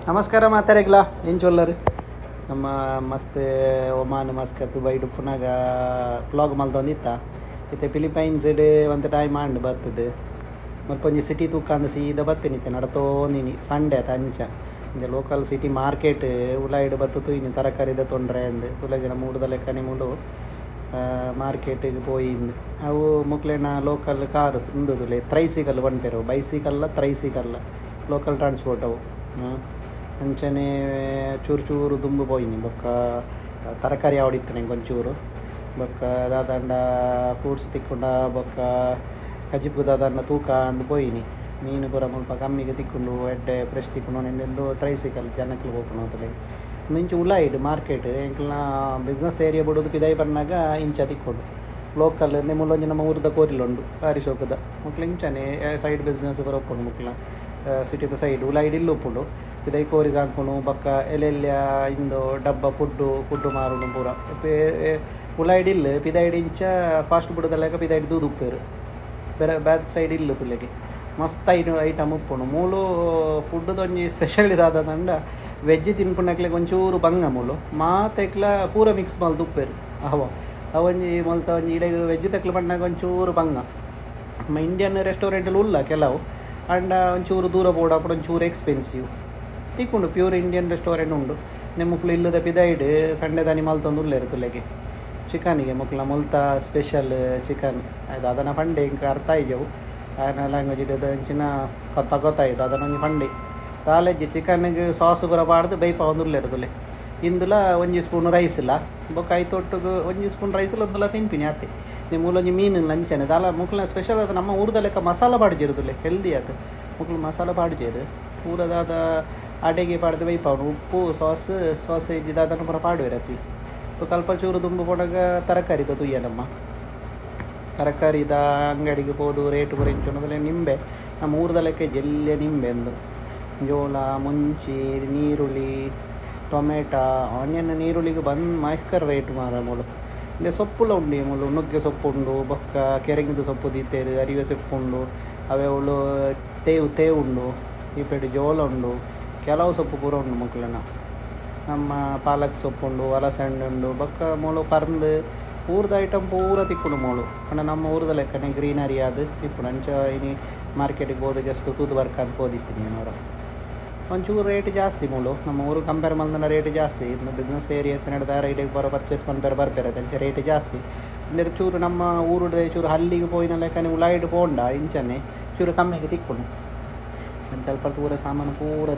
ನಮಸ್ಕಾರ ಮಾತಾಡಿಗ್ಲಾ ಏನು ಚೊಲ್ಲರು ನಮ್ಮ ಮಸ್ತ್ ಒಮಾನ್ ಮಸ್ಕತ್ ಬೈಡು ಪುನಗ ಬ್ಲಾಗ್ ಮಲ್ತೊಂದಿತ್ತ ಇತ್ತೆ ಫಿಲಿಪೈನ್ಸ್ ಸೈಡ್ ಒಂದು ಟೈಮ್ ಆಂಡ್ ಬರ್ತದೆ ಮಲ್ಪೊಂಜಿ ಸಿಟಿ ತೂಕಂದು ಸೀದಾ ಬತ್ತೀನಿ ನಡತೋಂದಿನಿ ಸಂಡೆ ಆತ ಅಂಚ ಇಂಜ ಲೋಕಲ್ ಸಿಟಿ ಮಾರ್ಕೆಟ್ ಉಲಾಯಿಡ್ ಬತ್ತು ತೂಯಿನಿ ತರಕಾರಿದ ತೊಂದರೆ ಅಂದು ತುಲಗಿನ ಮೂಡುದ ಲೆಕ್ಕನೆ ಮೂಡು ಮಾರ್ಕೆಟಿಗೆ ಪೋಯಿಂದು ಅವು ಮುಕ್ಲೇನ ಲೋಕಲ್ ಕಾರ್ ತುಂದುದುಲೆ ತ್ರೈಸಿಕಲ್ ಬಂಪೆರು ಬೈಸಿಕಲ್ಲ ತ್ರೈಸಿಕಲ್ಲ ಲೋಕಲ್ ಟ್ರಾನ್ಸ್ಪೋರ್ಟ್ ಅವು ಅಂಚನೆ ಚೂರು ಚೂರು ದುಂಬು ಪೋಯಿನಿ ಬೊಕ್ಕ ತರಕಾರಿ ಆವಡಿತ್ತು ನಂಗೆ ಒಂಚೂರು ಬೊಕ್ಕ ದಾದಂಡ ಫ್ರೂಟ್ಸ್ ತಿಕ್ಕೊಂಡ ಬೊಕ್ಕ ಕಜಿಪು ದಾದಂಡ ತೂಕ ಅಂದು ಪೋಯಿನಿ ಮೀನು ಪೂರ ಮುಲ್ಪ ಕಮ್ಮಿಗೆ ತಿಕ್ಕೊಂಡು ಎಡ್ಡೆ ಫ್ರೆಶ್ ತಿಕ್ಕೊಂಡು ನಿಂದೆಂದು ತ್ರೈಸಿಕಲ್ ಜನಕ್ಕೆ ಹೋಗ್ಕೊಂಡು ಹೋಗ್ತದೆ ಇಂಚು ಉಲಾಯಿಡ್ ಮಾರ್ಕೆಟ್ ಎಂಕ್ಲನ ಬಿಸ್ನೆಸ್ ಏರಿಯಾ ಬಿಡೋದು ಪಿದಾಯಿ ಬಂದಾಗ ಇಂಚ ತಿಕ್ಕೊಂಡು ಲೋಕಲ್ ಮುಲ್ಲೊಂಜಿ ನಮ್ಮ ಊರದ ಕೋರಿಲುಂಡು ಕಾರಿ ಶೋಕದ ಮುಕ್ಲ ಇಂಚನೆ ಸೈಡ್ ಬಿಸ್ನೆಸ್ ಬರ ಒಪ್ಪುಂಡು ಮುಕ್ಲ ಸಿಟಿದ ಸೈಡ್ ಉಲಾಯಿಡ್ ಇಲ್ಲಿ ಒಪ್ಪುಂಡು ಪಿದಾಯಿ ಕೋರಿ ಸಾಕೊಂಡು ಬಕ್ಕ ಎಲ್ಲೆಲ್ಲ ಇಂದು ಡಬ್ಬ ಫುಡ್ಡು ಮಾರುಡು ಪೂರ ಉಲಾಯಿಡ್ ಇಲ್ಲ ಪಿದಾಯಿಡ್ ಇಂಚ ಫಾಸ್ಟ್ ಫುಡ್ದಲ್ಲಾಗ ಪಿದಾಯಿಡ್ ದೂದು ಉಪ್ಪೇರು ಬೇರೆ ಬ್ಯಾಕ್ ಸೈಡ್ ಇಲ್ಲ ತುಲೆಗೆ ಮಸ್ತ್ ಐಟಮ್ ಉಪ್ಪುಂಡು ಮೂಲು ಫುಡ್ದೊಂಜಿ ಸ್ಪೆಷಲ್ ಇದಾದಂಡ ವೆಜ್ ತಿನ್ಪುಂಡಕ್ಲೆ ಒಂಚೂರು ಬಂಗ ಮೂಲು ಮಾತೆಕ್ಲ ಪೂರ ಮಿಕ್ಸ್ ಮಲ್ತು ಉಪ್ಪೇರು ಅವೊಂಜಿ ಮಲ್ತ ಒಂಜಿ ಇಡೆಗ್ ವೆಜ್ ತೆಕ್ಲ ಬಂದಾಗ ಒಂಚೂರು ಬಂಗ ನಮ್ಮ ಇಂಡಿಯನ್ ರೆಸ್ಟೋರೆಂಟಲ್ಲಿ ಉಲ್ಲ ಕೆಲವು ಅಂಡ ಒಂಚೂರು ದೂರ ಬೋಡಾಪುಡು ಒಂಚೂರು ಎಕ್ಸ್ಪೆನ್ಸಿವ್ ತಿಕ್ಕೊಂಡು ಪ್ಯೂರ್ ಇಂಡಿಯನ್ ರೆಸ್ಟೋರೆಂಟ್ ಉಂಡು ಮುಕ್ಳು ಇಲ್ಲದ ಪಿದಾಯಿಡ್ ಸಂಡೆ ದಾನಿ ಮಲ್ತೊಂದು ಉಲ್ಲೇರು ತುಲೆಗೆ ಚಿಕನಿಗೆ ಮುಕ್ಲ ಮುಲ್ತ ಸ್ಪೆಷಲ್ ಚಿಕನ್ ಆಯ್ತು ಅದನ್ನು ಪಂಡೆ ಇಂಕ ಅರ್ಥ ಆಯ್ಯವು ಆಯನ ಲ್ಯಾಂಗ್ವೇಜ್ ಇಡೋದು ಇಂಚಿನ ಗೊತ್ತಾಯ್ತು ಅದನ್ನೊಂದು ಪಂಡೆ ತಾಲೆಜ್ಜಿ ಚಿಕನ್ಗೆ ಸಾಸು ಬರ ಬಾಡ್ದು ಬೈಪ ಒಂದು ಉಲ್ಲೇರುದುಲೆ ಇಂದುಲ ಒಂಜಿ ಸ್ಪೂನ್ ರೈಸ್ ಇಲ್ಲ ಬೊಕ್ಕ ಐತೊಟ್ಟಿಗೆ ಒಂಜಿ ಸ್ಪೂನ್ ರೈಸ್ ಇಲ್ಲ ಒಂದುಲ ತಿನ್ಪಿನಿ ಅತ್ತೆ ನೀವು ಮೂಲೊಂಜಿ ಮೀನು ಲಂಚನೆ ದಾಲ ಮುಕ್ಲ ಸ್ಪೆಷಲ್ ಅದು ನಮ್ಮ ಊರದ ಲೆಕ್ಕ ಮಸಾಲ ಬಾಡ್ಜಿರುದುಲೆ ಹೆಲ್ದಿ ಅದು ಮುಕ್ಳು ಮಸಾಲ ಬಾಡ್ಜೇರು ಪೂರದಾದ ಅಡೆಗೆ ಪಾಡ್ದು ಬೈಪ ಉಪ್ಪು ಸಾಸೇಜ್ ದಾದನ್ನು ಪೂರ ಪಾಡುವೆರತ್ತಿ ಕಲ್ಪ ಚೂರು ತುಂಬು ಕೊಡಾಗ ತರಕಾರಿ ತುಯ್ಯ ನಮ್ಮ ತರಕಾರಿದ ಅಂಗಡಿಗೆ ಹೋದು ರೇಟು ಪೂರ ಇಂಚುನದಲ್ಲಿ ನಿಂಬೆ ನಮ್ಮ ಊರದ ಲೆಕ್ಕ ಜಲ್ಲೆ ನಿಂಬೆ ಅಂದು ಜೋಳ ಮುಂಚಿ ನೀರುಳ್ಳಿ ಟೊಮೆಟೊ ಆನಿಯನ್ ನೀರುಳ್ಳಿಗೆ ಬಂದು ಮಾಸ್ಕರ್ ರೇಟ್ ಮಾರ ಮೂಳು ಇಲ್ಲಿ ಸೊಪ್ಪುಲ ಉಂಡು ಮೂಳು ನುಗ್ಗೆ ಸೊಪ್ಪು ಉಂಡು ಬೊಕ್ಕ ಕೆರೆಗಿದ ಸೊಪ್ಪು ದೀತೇರು ಅರಿವೆ ಸೊಪ್ಪು ಉಂಡು ಅವೇ ಅವಳು ತೇವು ಉಂಡು ಈ ಪೇಟೆ ಜೋಳ ಉಂಡು ಕೆಲವು ಸೊಪ್ಪು ಪೂರ ಉಂಡು ಮಕ್ಕಳನ್ನ ನಮ್ಮ ಪಾಲಕ್ ಸೊಪ್ಪು ಉಂಡು ಹಲಸಂಡೆ ಉಂಡು ಬೊಕ್ಕ ಮೂಳು ಪರ್ಂದು ಊರದ ಐಟಮ್ ಪೂರ ತಿಕ್ಕುಂಡು ಮೂಳು ಪಂಡ ನಮ್ಮ ಊರದ ಲೆಕ್ಕನೆ ಗ್ರೀನರಿ ಅದು ತಿಪ್ಪುಡು ಅಂಚ ಇನಿ ಮಾರ್ಕೆಟಿಗೆ ಹೋದ ಜಸ್ಟ್ ತೂದು ವರ್ಕ್ ಅಂತ ಹೋದಿತ್ತೀನಿ ಅವರ ಒಂಚೂರು ರೇಟ್ ಜಾಸ್ತಿ ಮೂಳು ನಮ್ಮ ಊರು ಕಂಪೇರ್ ಮಾಡಿದ ರೇಟ್ ಜಾಸ್ತಿ ಇನ್ನು ಬಿಸ್ನೆಸ್ ಏರಿಯಾ ನಡೆದ ರೈಟಿಗೆ ಬರೋ ಪರ್ಚೇಸ್ ಮಾಡ್ತಾರೆ ಬರ್ತಾರೆ ಅಂಚೆ ರೇಟ್ ಜಾಸ್ತಿ ಅಂದರೆ ಚೂರು ನಮ್ಮ ಊರುಡೆ ಚೂರು ಹಲ್ಲಿಗೆ ಪೋಯಿನ ಲೆಕ್ಕನೆ ಉಲಾಯಿಡ್ ಪೋಂಡ ಇಂಚನೆ ಚೂರು ಕಮ್ಮಿಗೆ ತಿಕ್ಕೊಂಡು ಸ್ವಲ್ಪ ಪೂರ ಸಾಮಾನು ಪೂರ